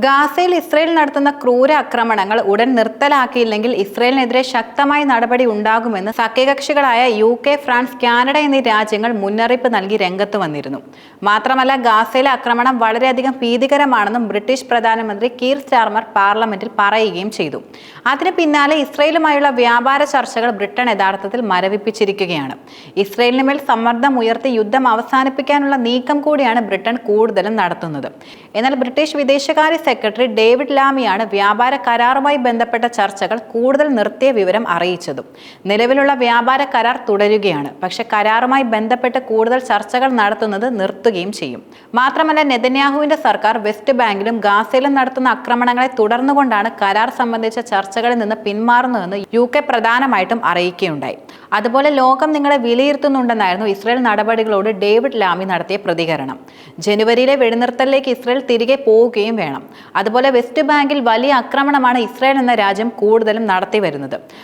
ഗാസയിൽ ഇസ്രയേൽ നടത്തുന്ന ക്രൂര ആക്രമണങ്ങൾ ഉടൻ നിർത്തലാക്കിയില്ലെങ്കിൽ ഇസ്രയേലിനെതിരെ ശക്തമായ നടപടി ഉണ്ടാകുമെന്ന് സഖ്യകക്ഷികളായ UK, ഫ്രാൻസ്, കാനഡ എന്നീ രാജ്യങ്ങൾ മുന്നറിയിപ്പ് നൽകി രംഗത്ത് വന്നിരുന്നു. മാത്രമല്ല, ഗാസയിലെ ആക്രമണം വളരെയധികം ഭീതികരമാണെന്നും ബ്രിട്ടീഷ് പ്രധാനമന്ത്രി കീർ സ്റ്റാർമർ പാർലമെന്റിൽ പറയുകയും ചെയ്തു. അതിന് പിന്നാലെ ഇസ്രയേലുമായുള്ള വ്യാപാര ചർച്ചകൾ ബ്രിട്ടൻ യഥാർത്ഥത്തിൽ മരവിപ്പിച്ചിരിക്കുകയാണ്. ഇസ്രയേലിന് മേൽ സമ്മർദ്ദം ഉയർത്തി യുദ്ധം അവസാനിപ്പിക്കാനുള്ള നീക്കം കൂടിയാണ് ബ്രിട്ടൻ കൂടുതലും നടത്തുന്നത്. എന്നാൽ ബ്രിട്ടീഷ് വിദേശകാര്യ സെക്രട്ടറി ഡേവിഡ് ലാമിയാണ് വ്യാപാര കരാറുമായി ബന്ധപ്പെട്ട ചർച്ചകൾ കൂടുതൽ നിർത്തിയ വിവരം അറിയിച്ചതും. നിലവിലുള്ള വ്യാപാര കരാർ തുടരുകയാണ്, പക്ഷെ കരാറുമായി ബന്ധപ്പെട്ട് കൂടുതൽ ചർച്ചകൾ നടത്തുന്നത് നിർത്തുകയും ചെയ്യും. മാത്രമല്ല, നെതന്യാഹുവിന്റെ സർക്കാർ വെസ്റ്റ് ബാങ്കിലും ഗാസയിലും നടത്തുന്ന ആക്രമണങ്ങളെ തുടർന്നുകൊണ്ടാണ് കരാർ സംബന്ധിച്ച ചർച്ചകളിൽ നിന്ന് പിന്മാറുന്നതെന്ന് UK പ്രധാനമായിട്ടും അറിയിക്കുകയുണ്ടായി. അതുപോലെ ലോകം നിങ്ങളെ വിലയിരുത്തുന്നുണ്ടെന്നായിരുന്നു ഇസ്രയേൽ നടപടികളോട് ഡേവിഡ് ലാമി നടത്തിയ പ്രതികരണം. ജനുവരിയിലെ വെടിനിർത്തലിലേക്ക് ഇസ്രയേൽ തിരികെ പോവുകയും വേണം. അതുപോലെ വെസ്റ്റ് ബാങ്കിൽ വലിയ ആക്രമണമാണ് ഇസ്രയേൽ എന്ന രാജ്യം കൂടുതലും നടത്തി വരുന്നത്.